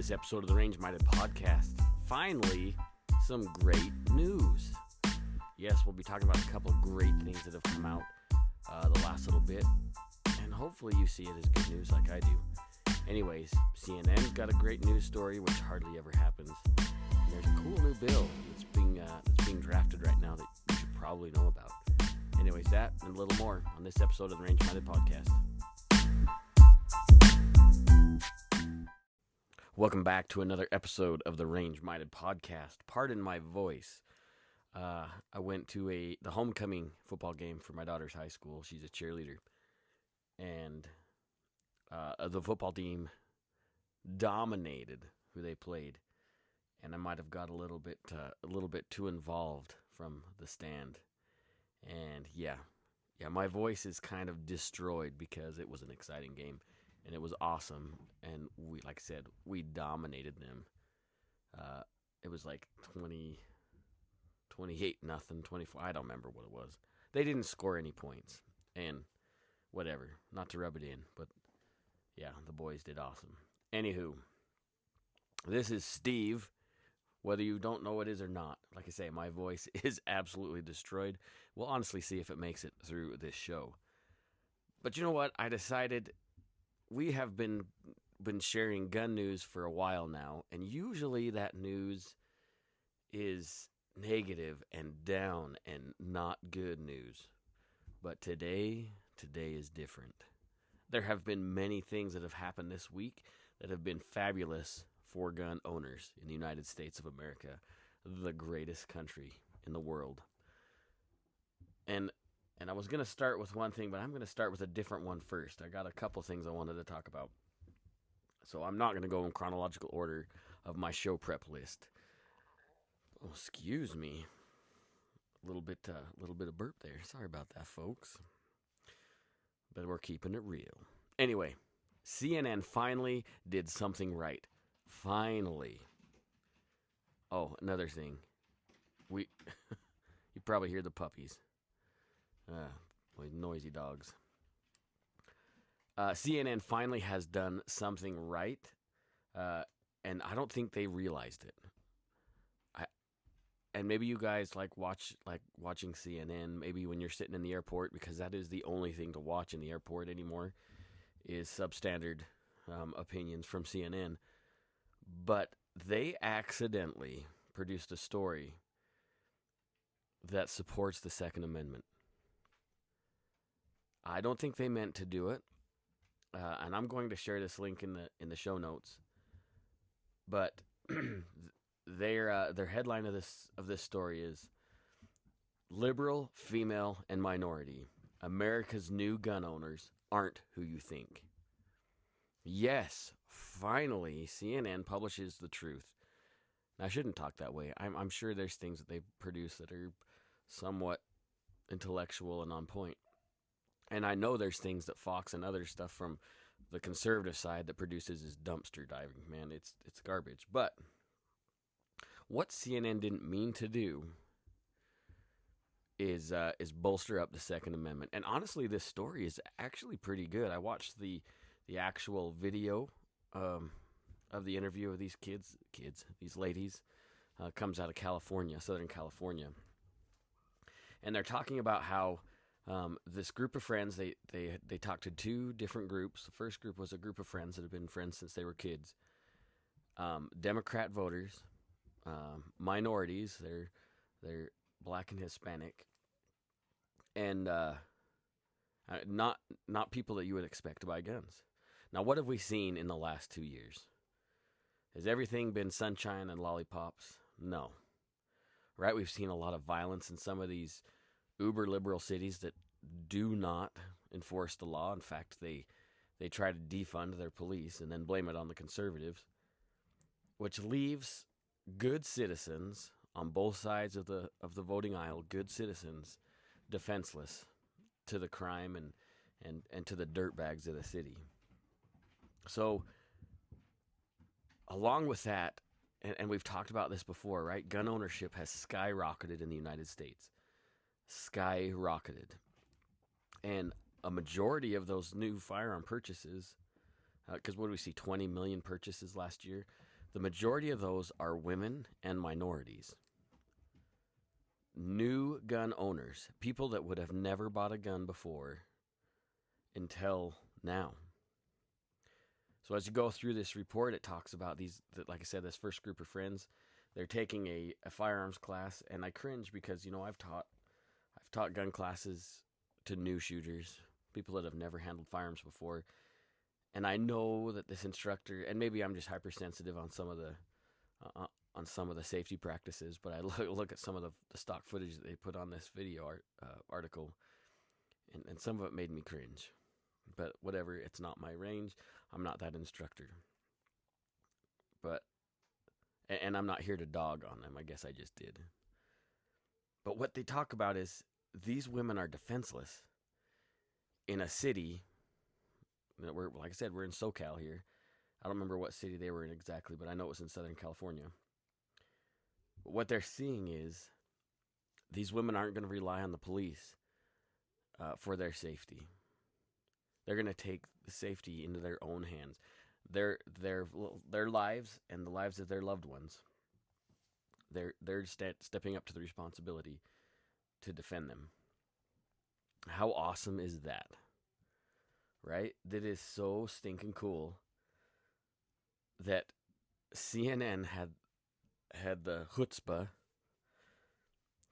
this episode of the Range Minded Podcast. Finally, some great news. Yes, we'll be talking about a couple of great things that have come out the last little bit, and hopefully you see it as good news like I do. Anyways, CNN's got a great news story, which hardly ever happens. And there's a cool new bill that's being drafted right now that you should probably know about. Anyways, that and a little more on this episode of the Range Minded Podcast. Welcome back to another episode of the Range Minded Podcast. Pardon my voice. I went to the homecoming football game for my daughter's high school. She's a cheerleader. And the football team dominated who they played. And I might have got a little bit too involved from the stand. And yeah, my voice is kind of destroyed because it was an exciting game. And it was awesome, and we dominated them. It was like 28-0, 24. I don't remember what it was. They didn't score any points, and whatever. Not to rub it in, but yeah, the boys did awesome. Anywho, this is Steve. Whether you don't know what it is or not, like I say, my voice is absolutely destroyed. We'll honestly see if it makes it through this show. But you know what? I decided. We have been sharing gun news for a while now, and usually that news is negative and down and not good news. But today is different. There have been many things that have happened this week that have been fabulous for gun owners in the United States of America, the greatest country in the world. And I was going to start with one thing, but I'm going to start with a different one first. I got a couple things I wanted to talk about. So I'm not going to go in chronological order of my show prep list. Oh, excuse me. A little bit of burp there. Sorry about that, folks. But we're keeping it real. Anyway, CNN finally did something right. Finally. Oh, another thing. You probably hear the puppies. Noisy dogs. CNN finally has done something right, and I don't think they realized it. And maybe you guys like watching CNN. Maybe when you're sitting in the airport, because that is the only thing to watch in the airport anymore, is substandard opinions from CNN. But they accidentally produced a story that supports the Second Amendment. I don't think they meant to do it, and I'm going to share this link in the show notes. But their headline of this story is "Liberal, Female, and Minority: America's New Gun Owners Aren't Who You Think." Yes, finally, CNN publishes the truth. I shouldn't talk that way. I'm sure there's things that they produce that are somewhat intellectual and on point. And I know there's things that Fox and other stuff from the conservative side that produces is dumpster diving. Man, it's garbage. But what CNN didn't mean to do is bolster up the Second Amendment. And honestly, this story is actually pretty good. I watched the actual video of the interview of these these ladies. Comes out of California, Southern California. And they're talking about how this group of friends, they talked to two different groups. The first group was a group of friends that have been friends since they were kids. Democrat voters, minorities, they're black and Hispanic, and not people that you would expect to buy guns. Now, what have we seen in the last 2 years? Has everything been sunshine and lollipops? No. Right? We've seen a lot of violence in some of these uber liberal cities that do not enforce the law. In fact, they try to defund their police and then blame it on the conservatives, which leaves good citizens on both sides of the voting aisle, good citizens, defenseless to the crime and to the dirtbags of the city. So, along with that, and we've talked about this before, right? Gun ownership has skyrocketed in the United States. Skyrocketed. And a majority of those new firearm purchases, because what do we see, 20 million purchases last year? The majority of those are women and minorities. New gun owners, people that would have never bought a gun before until now. So as you go through this report, it talks about these, like I said, this first group of friends. They're taking a firearms class, and I cringe because, you know, I've taught gun classes to new shooters, people that have never handled firearms before, and I know that this instructor, and maybe I'm just hypersensitive on some of the safety practices, but I look at some of the stock footage that they put on this video article, and some of it made me cringe. But whatever, it's not my range. I'm not that instructor. But, and I'm not here to dog on them. I guess I just did. But what they talk about is these women are defenseless in a city. Like I said, we're in SoCal here. I don't remember what city they were in exactly, but I know it was in Southern California. But what they're seeing is these women aren't going to rely on the police for their safety. They're going to take the safety into their own hands. Their lives and the lives of their loved ones. They're stepping up to the responsibility to defend them. How awesome is that? Right? That is so stinking cool that CNN had the chutzpah,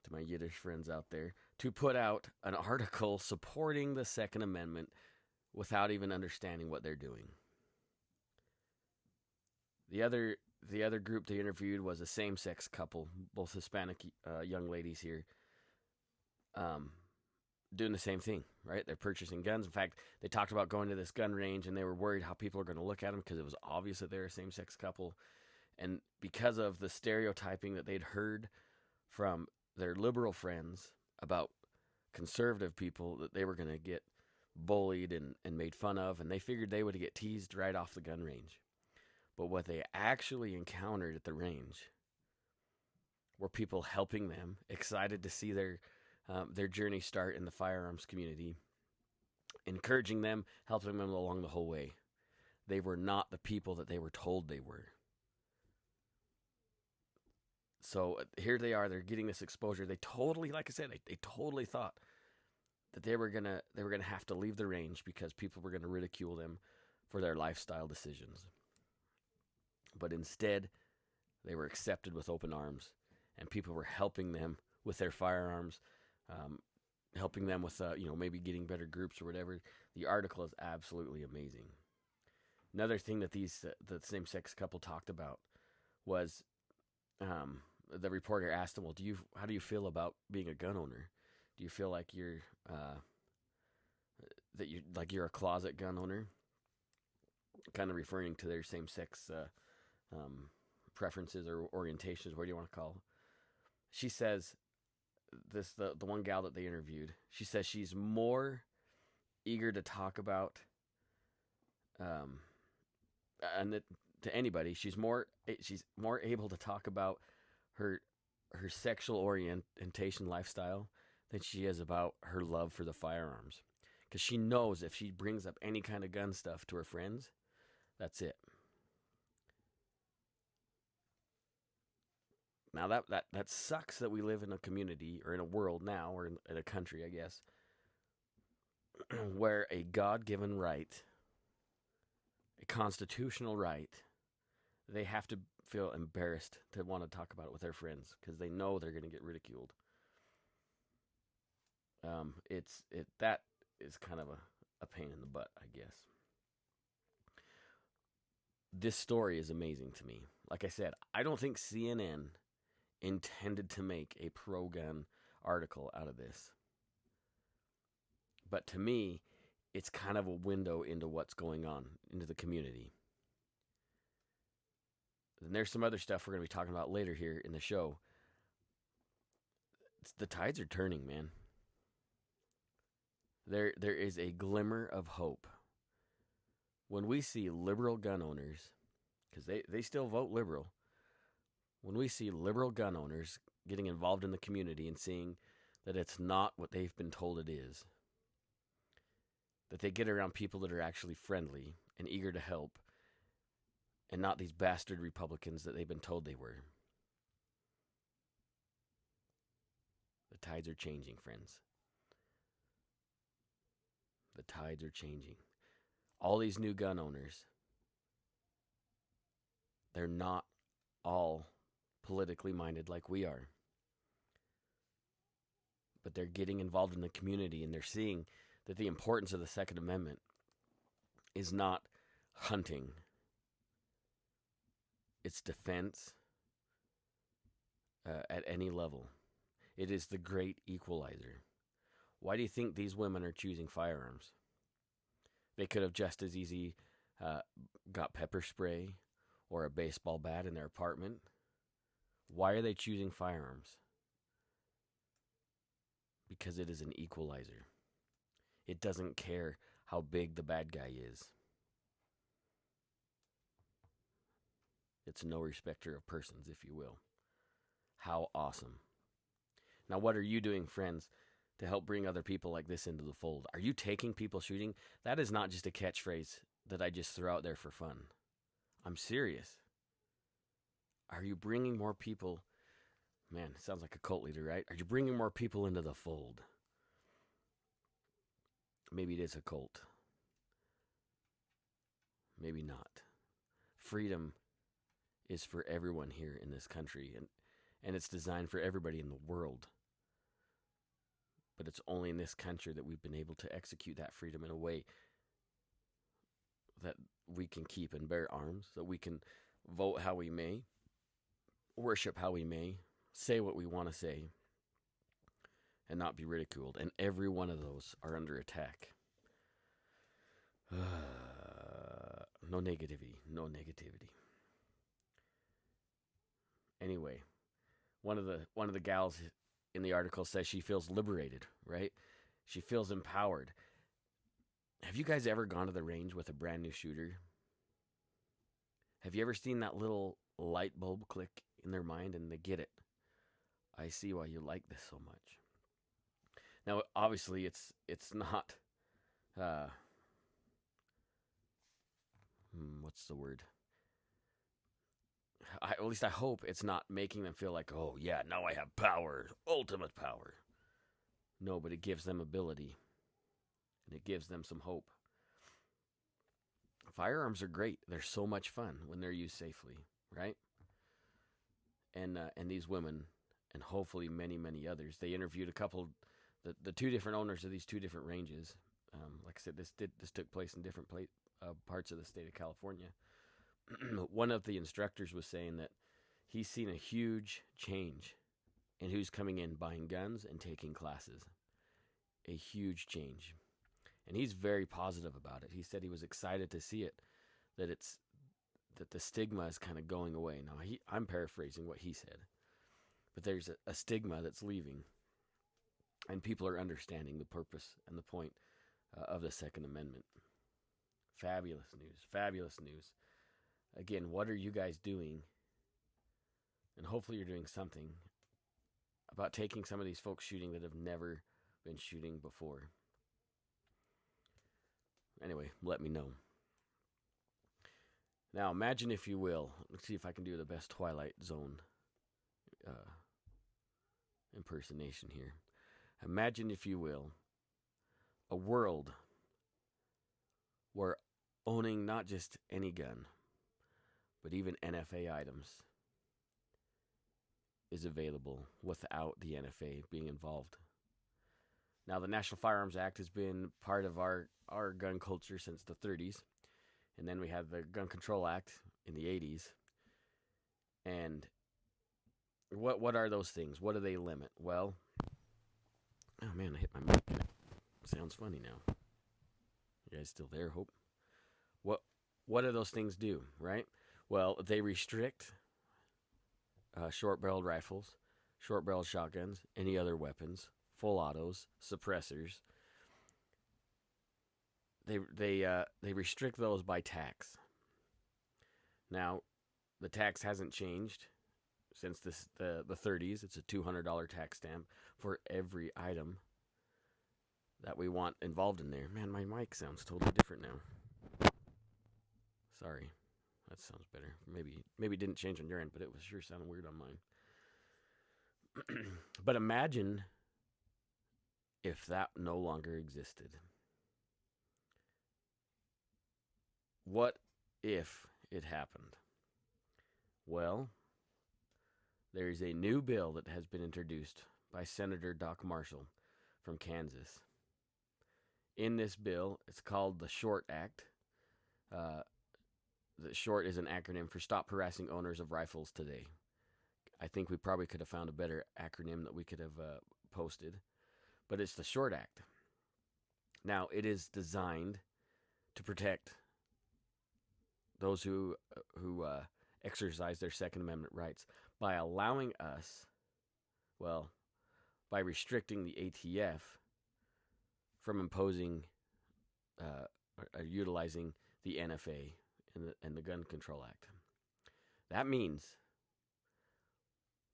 to my Yiddish friends out there, to put out an article supporting the Second Amendment without even understanding what they're doing. The other group they interviewed was a same-sex couple, both Hispanic young ladies here, doing the same thing, right? They're purchasing guns. In fact, they talked about going to this gun range, and they were worried how people are going to look at them because it was obvious that they're a same-sex couple. And because of the stereotyping that they'd heard from their liberal friends about conservative people, that they were going to get bullied and made fun of, and they figured they would get teased right off the gun range. But what they actually encountered at the range were people helping them, excited to see their journey start in the firearms community, encouraging them, helping them along the whole way. They were not the people that they were told they were. So here they are, they're getting this exposure. They totally, like I said, they totally thought that they were gonna have to leave the range because people were gonna ridicule them for their lifestyle decisions. But instead, they were accepted with open arms, and people were helping them with their firearms, helping them with maybe getting better groups or whatever. The article is absolutely amazing. Another thing that the same-sex couple talked about was the reporter asked them, "Well, how do you feel about being a gun owner? Do you feel like you're a closet gun owner?" Kind of referring to their same-sex preferences or orientations, what do you want to call them? She says, the one gal that they interviewed, she says she's more eager to talk about, to anybody, she's more able to talk about her sexual orientation lifestyle than she is about her love for the firearms. Because she knows if she brings up any kind of gun stuff to her friends, that's it. Now that sucks that we live in a community or in a world now, or in a country, I guess, where a God-given right, a constitutional right, they have to feel embarrassed to want to talk about it with their friends because they know they're going to get ridiculed. That is kind of a pain in the butt, I guess. This story is amazing to me. Like I said, I don't think CNN intended to make a pro-gun article out of this. But to me, it's kind of a window into what's going on, into the community. And there's some other stuff we're going to be talking about later here in the show. The tides are turning, man. There is a glimmer of hope. When we see liberal gun owners, because they still vote liberal, when we see liberal gun owners getting involved in the community and seeing that it's not what they've been told it is, that they get around people that are actually friendly and eager to help, and not these bastard Republicans that they've been told they were. The tides are changing, friends. The tides are changing. All these new gun owners, they're not all politically minded like we are. But they're getting involved in the community, and they're seeing that the importance of the Second Amendment is not hunting. It's defense at any level. It is the great equalizer. Why do you think these women are choosing firearms? They could have just as easy got pepper spray or a baseball bat in their apartment. Why are they choosing firearms? Because it is an equalizer. It doesn't care how big the bad guy is. It's no respecter of persons, if you will. How awesome. Now, what are you doing, friends, to help bring other people like this into the fold? Are you taking people shooting? That is not just a catchphrase that I just throw out there for fun. I'm serious. Are you bringing more people? Man, it sounds like a cult leader, right? Are you bringing more people into the fold? Maybe it is a cult. Maybe not. Freedom is for everyone here in this country, and it's designed for everybody in the world. But it's only in this country that we've been able to execute that freedom in a way that we can keep and bear arms, that we can vote how we may, worship how we may, say what we want to say, and not be ridiculed. And every one of those are under attack. No negativity, no negativity. Anyway, one of the gals in the article says she feels liberated, right? She feels empowered. Have you guys ever gone to the range with a brand new shooter? Have you ever seen that little light bulb click in their mind and they get it? I see why you like this so much. Now, obviously, it's not, what's the word? At least I hope it's not making them feel like, oh yeah, now I have power, ultimate power. No, but it gives them ability, and it gives them some hope. Firearms are great. They're so much fun when they're used safely, right? And these women, and hopefully many, many others, they interviewed a couple, the two different owners of these two different ranges. Like I said, this took place in different parts of the state of California. One of the instructors was saying that he's seen a huge change in who's coming in buying guns and taking classes. A huge change. And he's very positive about it. He said he was excited to see it, that the stigma is kind of going away. Now, I'm paraphrasing what he said, but there's a stigma that's leaving, and people are understanding the purpose and the point of the Second Amendment. Fabulous news. Fabulous news. Again, what are you guys doing? And hopefully you're doing something about taking some of these folks shooting that have never been shooting before. Anyway, let me know. Now, imagine, if you will, let's see if I can do the best Twilight Zone impersonation here. Imagine, if you will, a world where owning not just any gun, but even NFA items is available without the NFA being involved. Now, the National Firearms Act has been part of our gun culture since the 30s. And then we had the Gun Control Act in the 80s. And what are those things? What do they limit? Well, oh man, I hit my mic. Sounds funny now. You guys still there, hope? What do those things do, right? Well, they restrict short-barreled rifles, short-barreled shotguns, any other weapons, full autos, suppressors. They restrict those by tax. Now, the tax hasn't changed since the 30s. It's a $200 tax stamp for every item that we want involved in there. Man, my mic sounds totally different now. Sorry. That sounds better. Maybe it didn't change on your end, but it was sure sounding weird on mine. But imagine if that no longer existed. What if it happened? Well, there's a new bill that has been introduced by Senator Doc Marshall from Kansas. In this bill, it's called the SHORT Act. The SHORT is an acronym for Stop Harassing Owners of Rifles Today. I think we probably could have found a better acronym that we could have posted, but it's the SHORT Act. Now, it is designed to protect those who exercise their Second Amendment rights by allowing us, well, by restricting the ATF from imposing or utilizing the NFA and the Gun Control Act. That means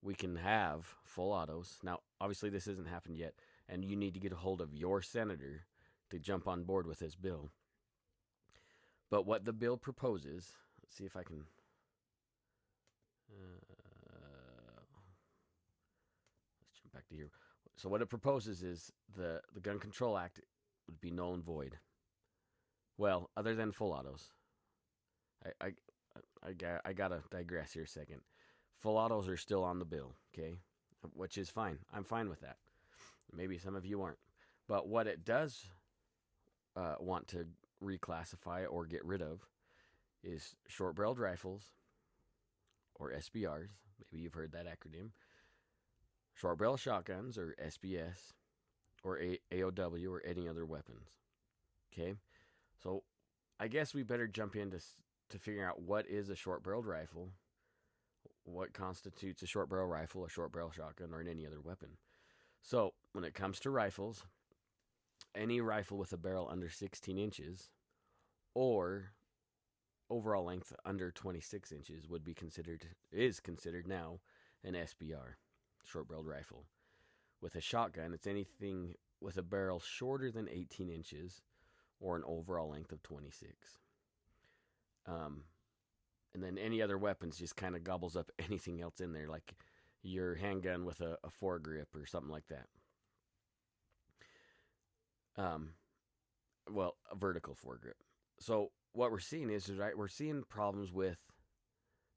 we can have full autos. Now, obviously, this hasn't happened yet, and you need to get a hold of your senator to jump on board with this bill. But what the bill proposes, let's see if I can. Let's jump back to here. So what it proposes is the Gun Control Act would be null and void. Well, other than full autos. I gotta digress here a second. Full autos are still on the bill, okay? Which is fine. I'm fine with that. Maybe some of you aren't. But what it does want to reclassify or get rid of is short-barreled rifles, or SBRs. Maybe you've heard that acronym. Short-barrel shotguns, or SBS, or AOW, or any other weapons. Okay? So I guess we better jump into to figuring out what is a short-barreled rifle, what constitutes a short-barrel rifle, a short-barrel shotgun, or any other weapon. So when it comes to rifles, any rifle with a barrel under 16 inches or overall length under 26 inches is considered now an SBR, short-barreled rifle. With a shotgun, it's anything with a barrel shorter than 18 inches or an overall length of 26. And then any other weapons just kind of gobbles up anything else in there, like your handgun with a foregrip or something like that. Well, a vertical foregrip. So what we're seeing is right, we're seeing problems with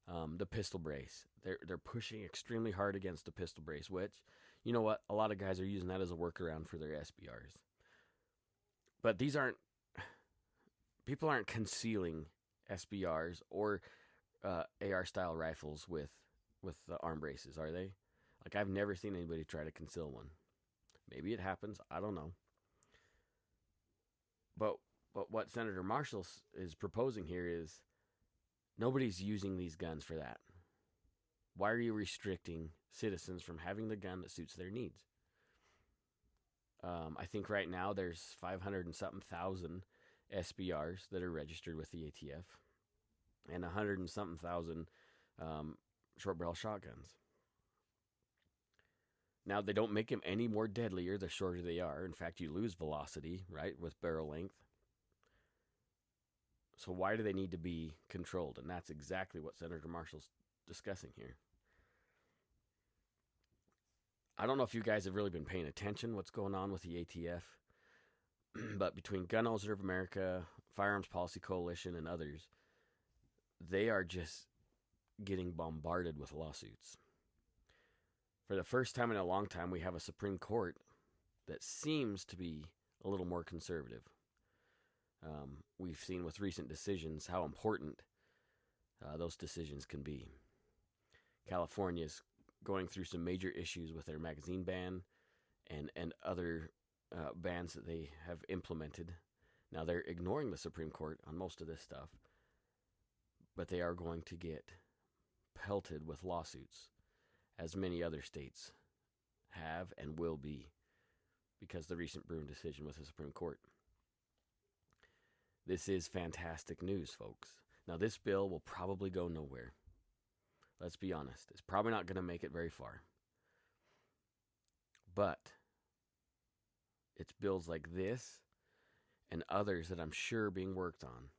the pistol brace. They're pushing extremely hard against the pistol brace, which, you know what, a lot of guys are using that as a workaround for their SBRs. But people aren't concealing SBRs or AR style rifles with the arm braces, are they? Like, I've never seen anybody try to conceal one. Maybe it happens, I don't know. But what Senator Marshall is proposing here is nobody's using these guns for that. Why are you restricting citizens from having the gun that suits their needs? I think right now there's 500 and something thousand SBRs that are registered with the ATF and 100 and something thousand short barrel shotguns. Now, they don't make them any more deadlier the shorter they are. In fact, you lose velocity, right, with barrel length. So why do they need to be controlled? And that's exactly what Senator Marshall's discussing here. I don't know if you guys have really been paying attention what's going on with the ATF, but between Gun Owners of America, Firearms Policy Coalition, and others, they are just getting bombarded with lawsuits. For the first time in a long time, we have a Supreme Court that seems to be a little more conservative. We've seen with recent decisions how important those decisions can be. California's going through some major issues with their magazine ban and other bans that they have implemented. Now, they're ignoring the Supreme Court on most of this stuff, but they are going to get pelted with lawsuits, as many other states have and will be, because of the recent Bruen decision with the Supreme Court. This is fantastic news, folks. Now, this bill will probably go nowhere. Let's be honest. It's probably not going to make it very far. But it's bills like this and others that I'm sure are being worked on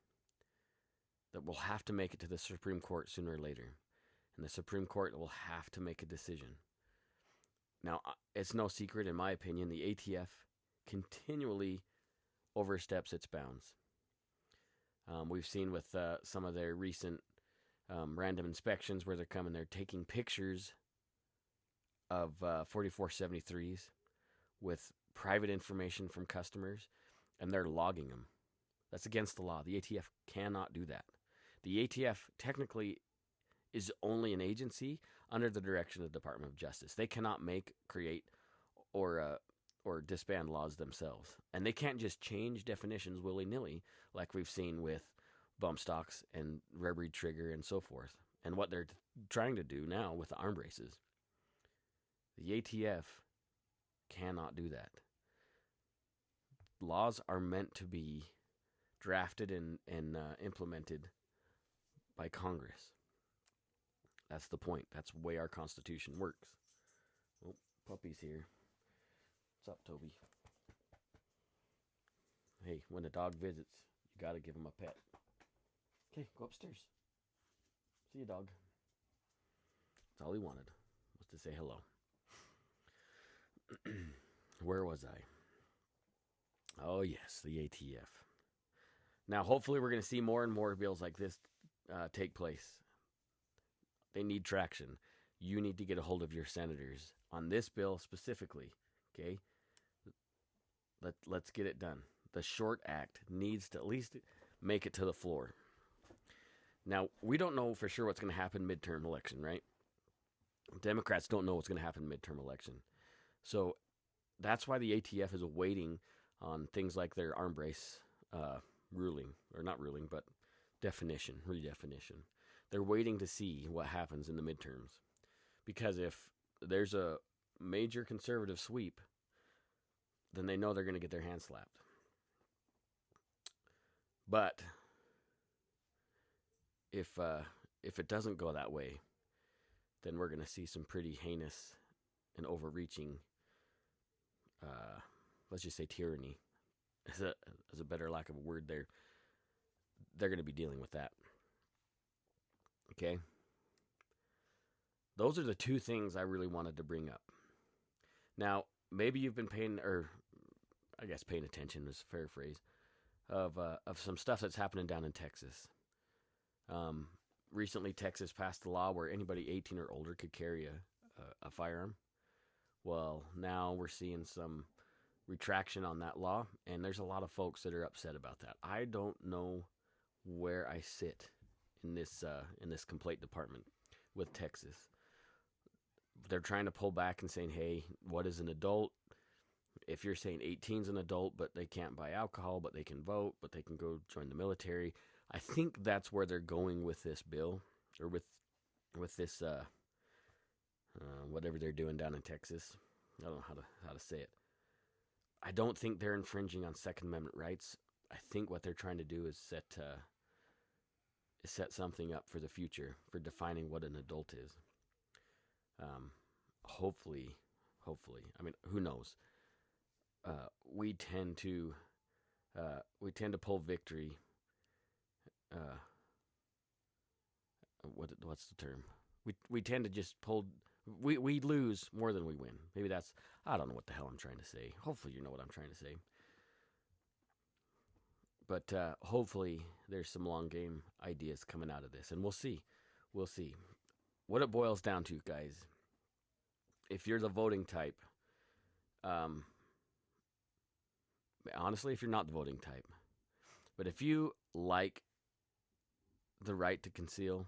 that will have to make it to the Supreme Court sooner or later. And the Supreme Court will have to make a decision. Now, it's no secret, in my opinion, the ATF continually oversteps its bounds. We've seen with some of their recent random inspections where they're taking pictures of 4473s with private information from customers, and they're logging them. That's against the law. The ATF cannot do that. The ATF technically is only an agency under the direction of the Department of Justice. They cannot make, create, or disband laws themselves. And they can't just change definitions willy-nilly like we've seen with bump stocks and rare breed trigger and so forth. And what they're trying to do now with the arm braces. The ATF cannot do that. Laws are meant to be drafted and implemented by Congress. That's the point. That's the way our Constitution works. Oh, puppy's here. What's up, Toby? Hey, when a dog visits, you gotta give him a pet. Okay, go upstairs. See you, dog. That's all he wanted, was to say hello. Where was I? Oh, yes, the ATF. Now, hopefully we're going to see more and more bills like this take place. They need traction. You need to get a hold of your senators on this bill specifically, okay? Let's get it done. The Short Act needs to at least make it to the floor. Now, we don't know for sure what's going to happen midterm election, right? Democrats don't know what's going to happen midterm election. So that's why the ATF is waiting on things like their arm brace ruling, or not ruling, but redefinition. They're waiting to see what happens in the midterms. Because if there's a major conservative sweep, then they know they're going to get their hands slapped. But if it doesn't go that way, then we're going to see some pretty heinous and overreaching, let's just say tyranny, as a better lack of a word there. They're going to be dealing with that. Okay? Those are the two things I really wanted to bring up. Now, maybe you've been paying attention is a fair phrase, of some stuff that's happening down in Texas. Recently, Texas passed a law where anybody 18 or older could carry a firearm. Well, now we're seeing some retraction on that law, and there's a lot of folks that are upset about that. I don't know where I sit in this complaint department with Texas. They're trying to pull back and saying, hey, what is an adult? If you're saying 18's an adult, but they can't buy alcohol, but they can vote, but they can go join the military, I think that's where they're going with this bill, or with this whatever they're doing down in Texas. I don't know how to say it. I don't think they're infringing on Second Amendment rights. I think what they're trying to do is set something up for the future for defining what an adult is. Hopefully, I mean, who knows? We tend to pull victory. What's the term? We tend to just pull. We lose more than we win. Maybe that's, I don't know what the hell I'm trying to say. Hopefully you know what I'm trying to say. But hopefully there's some long game ideas coming out of this, and we'll see. We'll see. What it boils down to, guys, if you're the voting type, honestly, if you're not the voting type, but if you like the right to conceal,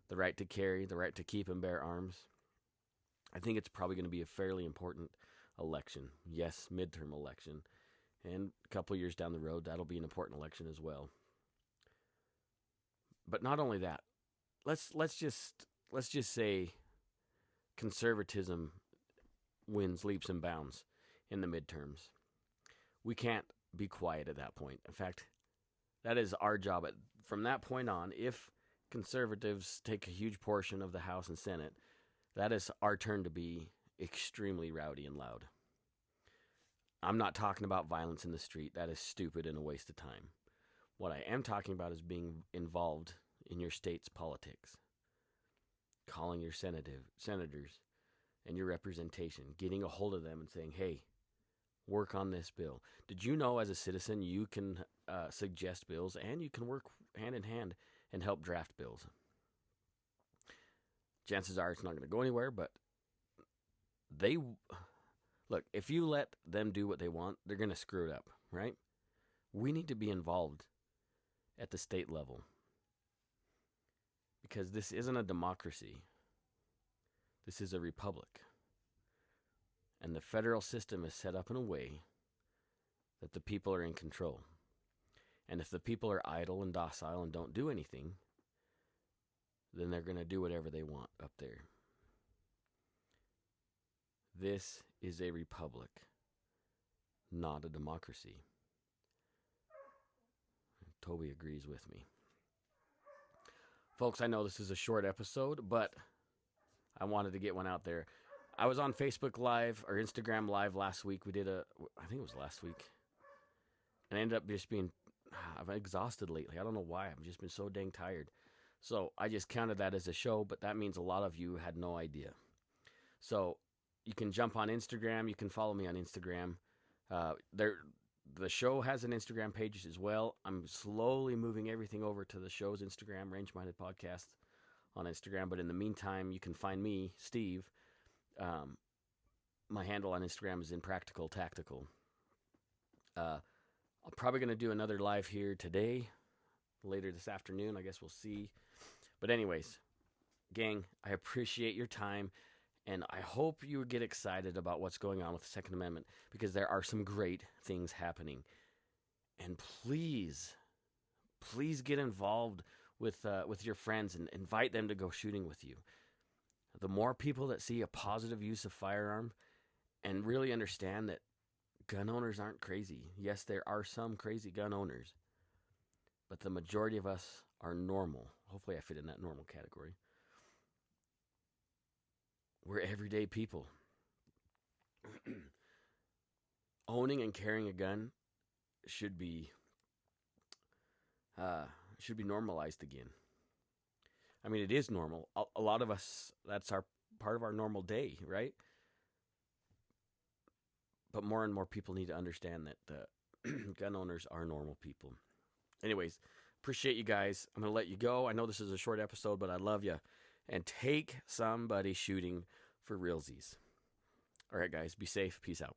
the right to carry, the right to keep and bear arms, I think it's probably going to be a fairly important election. Yes, midterm election. And a couple of years down the road, that'll be an important election as well. But not only that, let's just say conservatism wins leaps and bounds in the midterms. We can't be quiet at that point. In fact, that is our job. From that point on, if conservatives take a huge portion of the House and Senate, that is our turn to be extremely rowdy and loud. I'm not talking about violence in the street. That is stupid and a waste of time. What I am talking about is being involved in your state's politics, calling your senators and your representation, getting a hold of them and saying, hey, work on this bill. Did you know as a citizen you can suggest bills and you can work hand in hand and help draft bills? Chances are it's not going to go anywhere, but look, if you let them do what they want, they're going to screw it up, right? We need to be involved at the state level because this isn't a democracy. This is a republic. And the federal system is set up in a way that the people are in control. And if the people are idle and docile and don't do anything, then they're going to do whatever they want up there. This is a republic, not a democracy. Toby agrees with me. Folks, I know this is a short episode, but I wanted to get one out there. I was on Facebook Live or Instagram Live last week. I think it was last week. And I ended up just I'm exhausted lately. I don't know why. I've just been so dang tired. So I just counted that as a show, but that means a lot of you had no idea. So you can jump on Instagram. You can follow me on Instagram. The show has an Instagram page as well. I'm slowly moving everything over to the show's Instagram, Range Minded Podcast on Instagram. But in the meantime, you can find me, Steve. My handle on Instagram is Impractical Tactical. I'm probably going to do another live here today, later this afternoon. I guess we'll see. But anyways, gang, I appreciate your time. And I hope you get excited about what's going on with the Second Amendment because there are some great things happening. And please get involved with your friends and invite them to go shooting with you. The more people that see a positive use of firearm and really understand that gun owners aren't crazy. Yes, there are some crazy gun owners, but the majority of us are normal. Hopefully I fit in that normal category. We're everyday people. Owning and carrying a gun should be normalized again. I mean, it is normal. A lot of us, that's part of our normal day, right? But more and more people need to understand that gun owners are normal people. Anyways, appreciate you guys. I'm going to let you go. I know this is a short episode, but I love you. And take somebody shooting for realsies. All right, guys, be safe. Peace out.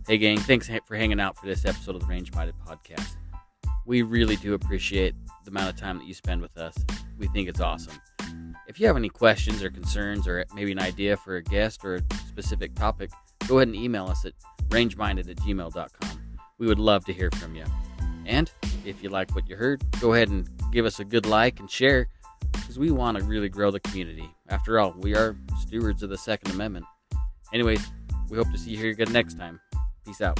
Hey, gang, thanks for hanging out for this episode of the Range Minded Podcast. We really do appreciate the amount of time that you spend with us. We think it's awesome. If you have any questions or concerns or maybe an idea for a guest or a specific topic, go ahead and email us at rangeminded@gmail.com. We would love to hear from you. And if you like what you heard, go ahead and give us a good like and share because we want to really grow the community. After all, we are stewards of the Second Amendment. Anyways, we hope to see you here again next time. Peace out.